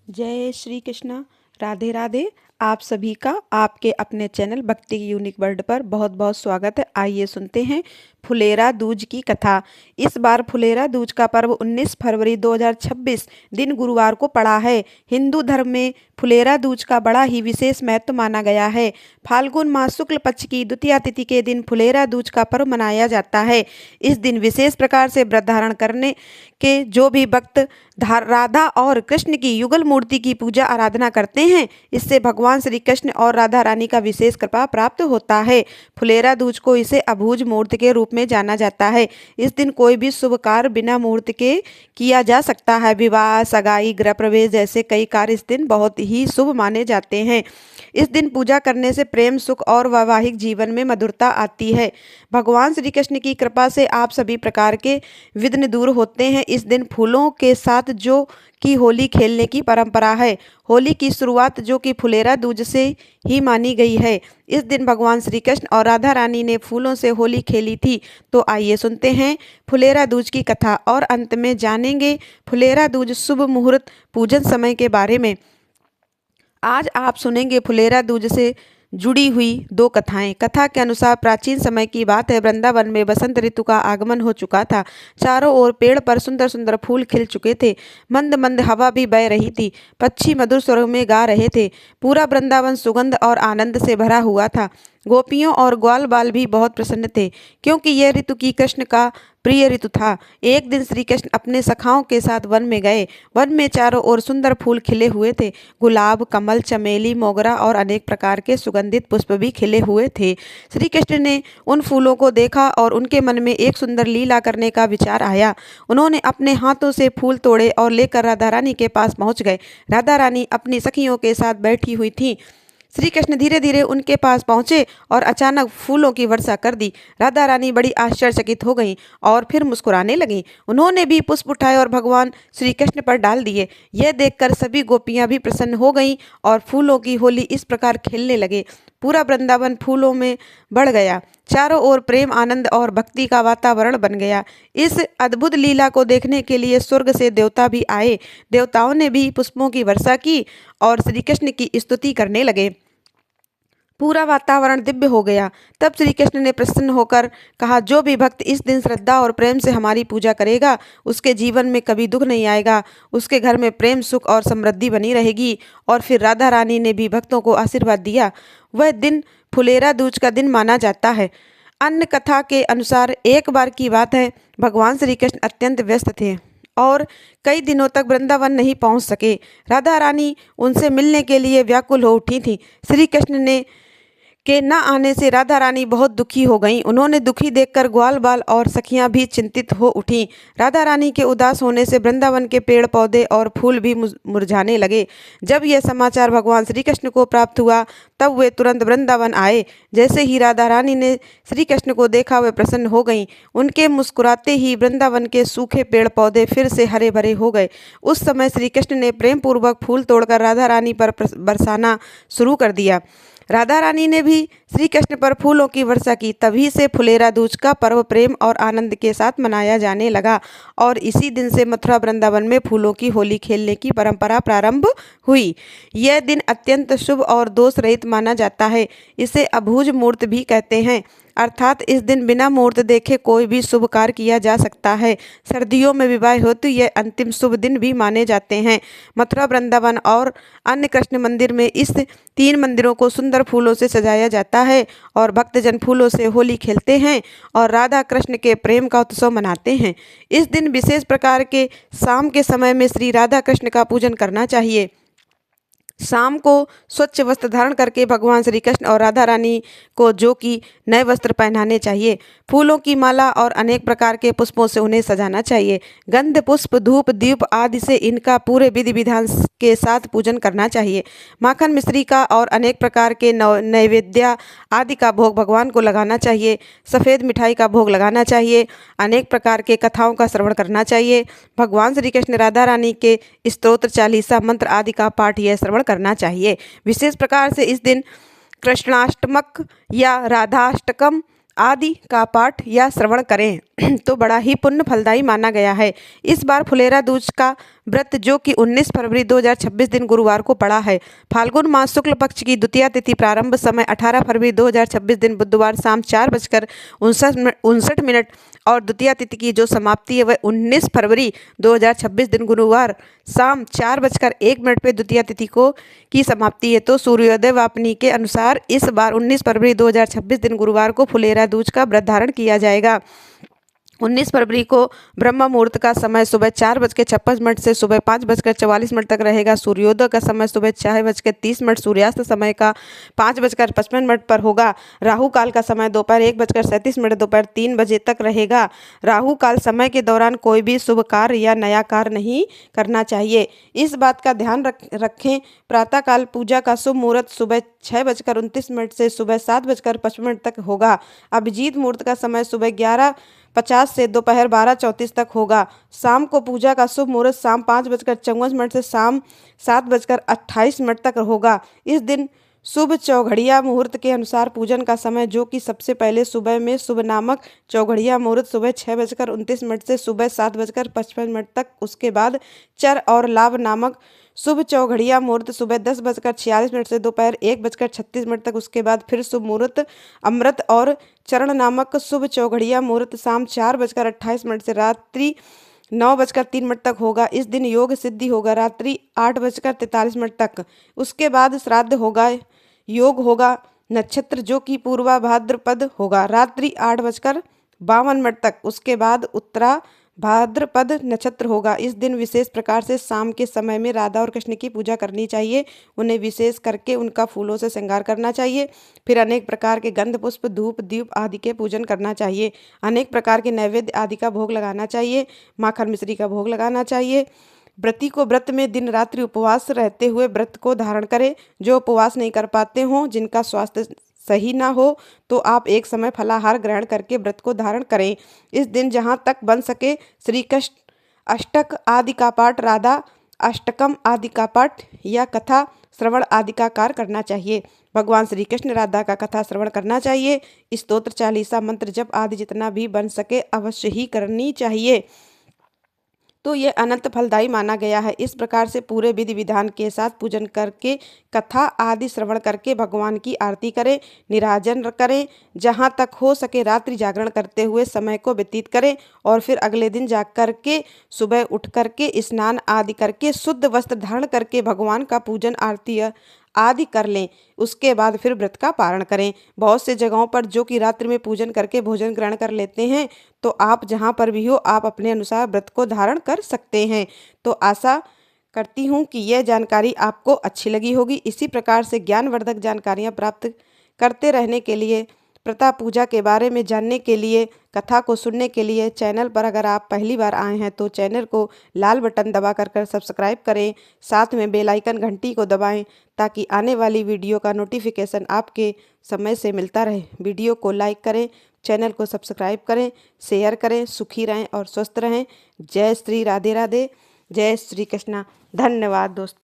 जय श्री कृष्णा। राधे राधे। आप सभी का आपके अपने चैनल भक्ति की यूनिक वर्ल्ड पर बहुत बहुत स्वागत है। आइए सुनते हैं फुलेरा दूज की कथा। इस बार फुलेरा दूज का पर्व 19 फरवरी 2026 दिन गुरुवार को पड़ा है। हिंदू धर्म में फुलेरा दूज का बड़ा ही विशेष महत्व माना गया है। फाल्गुन मास शुक्ल पक्ष की द्वितीया तिथि के दिन फुलेरा दूज का पर्व मनाया जाता है। इस दिन विशेष प्रकार से व्रत धारण करने के जो भी भक्त राधा और कृष्ण की युगल मूर्ति की पूजा आराधना करते हैं, इससे भगवान श्री कृष्ण और राधा रानी का विशेष कृपा प्राप्त होता है। फुलेरा दूज को इसे अभूज मुहूर्त के रूप में जाना जाता है। इस दिन कोई भी शुभ कार्य बिना मुहूर्त के किया जा सकता है। विवाह, सगाई, गृह प्रवेश जैसे कई कार्य इस दिन बहुत ही शुभ माने जाते हैं। इस दिन पूजा करने से प्रेम, सुख और वैवाहिक जीवन में मधुरता आती है। भगवान श्री कृष्ण की कृपा से आप सभी प्रकार के विघ्न दूर होते हैं। इस दिन फूलों के साथ जो कि होली खेलने की परंपरा है। होली की शुरुआत जो कि फुलेरा दूज से ही मानी गई है। इस दिन भगवान श्री कृष्ण और राधा रानी ने फूलों से होली खेली थी। तो आइए सुनते हैं फुलेरा दूज की कथा और अंत में जानेंगे फुलेरा दूज शुभ मुहूर्त पूजन समय के बारे में। आज आप सुनेंगे फुलेरा दूज से जुड़ी हुई दो कथाएं। कथा के अनुसार प्राचीन समय की बात है। वृंदावन में बसंत ऋतु का आगमन हो चुका था। चारों ओर पेड़ पर सुंदर सुंदर फूल खिल चुके थे। मंद मंद हवा भी बह रही थी। पक्षी मधुर स्वर में गा रहे थे। पूरा वृंदावन सुगंध और आनंद से भरा हुआ था। गोपियों और ग्वाल बाल भी बहुत प्रसन्न थे, क्योंकि यह ऋतु की कृष्ण का प्रिय ऋतु था। एक दिन श्री कृष्ण अपने सखाओं के साथ वन में गए। वन में चारों ओर सुंदर फूल खिले हुए थे। गुलाब, कमल, चमेली, मोगरा और अनेक प्रकार के सुगंधित पुष्प भी खिले हुए थे। श्री कृष्ण ने उन फूलों को देखा और उनके मन में एक सुंदर लीला करने का विचार आया। उन्होंने अपने हाथों से फूल तोड़े और लेकर राधा रानी के पास पहुंच गए। राधा रानी अपनी सखियों के साथ बैठी हुई थी। श्री कृष्ण धीरे धीरे उनके पास पहुंचे और अचानक फूलों की वर्षा कर दी। राधा रानी बड़ी आश्चर्यचकित हो गईं और फिर मुस्कुराने लगीं। उन्होंने भी पुष्प उठाए और भगवान श्री कृष्ण पर डाल दिए। यह देखकर सभी गोपियां भी प्रसन्न हो गईं और फूलों की होली इस प्रकार खेलने लगे। पूरा वृंदावन फूलों में बढ़ गया। चारों ओर प्रेम, आनंद और भक्ति का वातावरण बन गया। इस अद्भुत लीला को देखने के लिए स्वर्ग से देवता भी आए। देवताओं ने भी पुष्पों की वर्षा की और श्री कृष्ण की स्तुति करने लगे। पूरा वातावरण दिव्य हो गया। तब श्री कृष्ण ने प्रसन्न होकर कहा, जो भी भक्त इस दिन श्रद्धा और प्रेम से हमारी पूजा करेगा, उसके जीवन में कभी दुख नहीं आएगा। उसके घर में प्रेम, सुख और समृद्धि बनी रहेगी। और फिर राधा रानी ने भी भक्तों को आशीर्वाद दिया। वह दिन फुलेरा दूज का दिन माना जाता है। अन्य कथा के अनुसार एक बार की बात है, भगवान श्री कृष्ण अत्यंत व्यस्त थे और कई दिनों तक वृंदावन नहीं पहुंच सके। राधा रानी उनसे मिलने के लिए व्याकुल हो उठी थी। श्री कृष्ण ने के न आने से राधा रानी बहुत दुखी हो गईं। उन्होंने दुखी देखकर ग्वाल बाल और सखियां भी चिंतित हो उठीं। राधा रानी के उदास होने से वृंदावन के पेड़ पौधे और फूल भी मुरझाने लगे। जब यह समाचार भगवान श्री कृष्ण को प्राप्त हुआ, तब वे तुरंत वृंदावन आए। जैसे ही राधा रानी ने श्री कृष्ण को देखा, वे प्रसन्न हो गईं। उनके मुस्कुराते ही वृंदावन के सूखे पेड़ पौधे फिर से हरे भरे हो गए। उस समय श्री कृष्ण ने प्रेम पूर्वक फूल तोड़कर राधा रानी पर बरसाना शुरू कर दिया। राधा रानी ने भी श्री कृष्ण पर फूलों की वर्षा की। तभी से फुलेरा दूज का पर्व प्रेम और आनंद के साथ मनाया जाने लगा और इसी दिन से मथुरा वृंदावन में फूलों की होली खेलने की परंपरा प्रारंभ हुई। यह दिन अत्यंत शुभ और दोष रहित माना जाता है। इसे अभूज मुहूर्त भी कहते हैं, अर्थात इस दिन बिना मुहूर्त देखे कोई भी शुभ कार्य किया जा सकता है। सर्दियों में विवाह हेतु यह अंतिम शुभ दिन भी माने जाते हैं। मथुरा, वृंदावन और अन्य कृष्ण मंदिर में इस 3 मंदिरों को सुंदर फूलों से सजाया जाता है और भक्तजन फूलों से होली खेलते हैं और राधा कृष्ण के प्रेम का उत्सव मनाते हैं। इस दिन विशेष प्रकार के शाम के समय में श्री राधा कृष्ण का पूजन करना चाहिए। शाम को स्वच्छ वस्त्र धारण करके भगवान श्री कृष्ण और राधा रानी को जो कि नए वस्त्र पहनाने चाहिए। फूलों की माला और अनेक प्रकार के पुष्पों से उन्हें सजाना चाहिए। गंध, पुष्प, धूप, दीप आदि से इनका पूरे विधि विधान के साथ पूजन करना चाहिए। माखन, मिश्री का और अनेक प्रकार के नैवेद्य आदि का भोग भगवान को लगाना चाहिए। सफ़ेद मिठाई का भोग लगाना चाहिए। अनेक प्रकार के कथाओं का श्रवण करना चाहिए। भगवान श्री कृष्ण, राधा रानी के स्तोत्र, चालीसा, मंत्र आदि का पाठ यह श्रवण करना चाहिए। विशेष प्रकार से इस दिन कृष्णाष्टमक या राधाष्टकम आदि का पाठ या श्रवण करें। तो बड़ा ही पुण्य फलदायी माना गया है। इस बार फुलेरा दूज का व्रत जो कि 19 फरवरी 2026 दिन गुरुवार को पड़ा है। फाल्गुन मास शुक्ल पक्ष की द्वितीया तिथि प्रारंभ समय 18 फरवरी 2026 दिन बुधवार शाम 4:59 और द्वितीया तिथि की जो समाप्ति है वह 19 फरवरी 2026 दिन गुरुवार शाम 4:01 पे द्वितीया तिथि को की समाप्ति है। तो सूर्योदय वापनी के अनुसार इस बार 19 फरवरी 2026 दिन गुरुवार को फुलेरा दूज का व्रत धारण किया जाएगा। 19 फरवरी को ब्रह्म मुहूर्त का समय सुबह 4:56 से सुबह 5:44 तक रहेगा। सूर्योदय का समय सुबह 6:30, सूर्यास्त समय का 5:55 पर होगा। राहु काल का समय दोपहर 1:37, दोपहर 3 बजे तक रहेगा। राहु काल समय के दौरान कोई भी शुभ कार्य या नया कार्य नहीं करना चाहिए। इस बात का ध्यान रखें। प्रातःकाल पूजा का शुभ मुहूर्त सुबह 6:29 से सुबह 7:55 तक होगा। अभिजीत मुहूर्त का समय सुबह 11:50 से दोपहर 12:34 तक होगा। शाम को पूजा का शुभ मुहूर्त शाम 5:54 से शाम 7:28 तक होगा। इस दिन शुभ चौघड़िया मुहूर्त के अनुसार पूजन का समय जो कि सबसे पहले सुबह में शुभ नामक चौघड़िया मुहूर्त सुबह 6:29 से सुबह 7:55 तक, उसके बाद चर और लाभ नामक शुभ चौघड़िया मुहूर्त सुबह 10:46 से दोपहर 1:36 तक, उसके बाद फिर शुभ मुहूर्त अमृत और चरण नामक शुभ चौघड़िया मुहूर्त शाम 4:28 से रात्रि 9:03 तक होगा। इस दिन योग सिद्धि होगा रात्रि 8:43 तक। उसके बाद श्राद्ध होगा, योग होगा, नक्षत्र जो कि पूर्वा भाद्रपद होगा रात्रि 8:52 तक। उसके बाद उत्तरा भाद्रपद नक्षत्र होगा। इस दिन विशेष प्रकार से शाम के समय में राधा और कृष्ण की पूजा करनी चाहिए। उन्हें विशेष करके उनका फूलों से श्रृंगार करना चाहिए। फिर अनेक प्रकार के गंध पुष्प धूप दीप आदि के पूजन करना चाहिए। अनेक प्रकार के नैवेद्य आदि का भोग लगाना चाहिए। माखन मिश्री का भोग लगाना चाहिए। व्रती को व्रत में दिन रात्रि उपवास रहते हुए व्रत को धारण करें। जो उपवास नहीं कर पाते हों, जिनका स्वास्थ्य सही ना हो, तो आप एक समय फलाहार ग्रहण करके व्रत को धारण करें। इस दिन जहाँ तक बन सके श्री कृष्ण अष्टक आदि का पाठ, राधा अष्टकम आदि का पाठ या कथा श्रवण आदि का कार्य करना चाहिए। भगवान श्री कृष्ण राधा का कथा श्रवण करना चाहिए। स्तोत्र चालीसा मंत्र जप आदि जितना भी बन सके अवश्य ही करनी चाहिए। तो ये अनंत फलदायी माना गया है। इस प्रकार से पूरे विधि विधान के साथ पूजन करके कथा आदि श्रवण करके भगवान की आरती करें, निराजन करें। जहाँ तक हो सके रात्रि जागरण करते हुए समय को व्यतीत करें और फिर अगले दिन जाग करके सुबह उठ करके स्नान आदि करके शुद्ध वस्त्र धारण करके भगवान का पूजन आरती आदि कर लें। उसके बाद फिर व्रत का पारण करें। बहुत से जगहों पर जो कि रात्रि में पूजन करके भोजन ग्रहण कर लेते हैं, तो आप जहाँ पर भी हो आप अपने अनुसार व्रत को धारण कर सकते हैं। तो आशा करती हूँ कि यह जानकारी आपको अच्छी लगी होगी। इसी प्रकार से ज्ञानवर्धक जानकारियाँ प्राप्त करते रहने के लिए, प्रता पूजा के बारे में जानने के लिए, कथा को सुनने के लिए चैनल पर अगर आप पहली बार आए हैं तो चैनल को लाल बटन दबा कर सब्सक्राइब करें। साथ में बेल आइकन घंटी को दबाएं ताकि आने वाली वीडियो का नोटिफिकेशन आपके समय से मिलता रहे। वीडियो को लाइक करें, चैनल को सब्सक्राइब करें, शेयर करें। सुखी रहें और स्वस्थ रहें। जय श्री राधे राधे, जय श्री कृष्णा। धन्यवाद दोस्तों।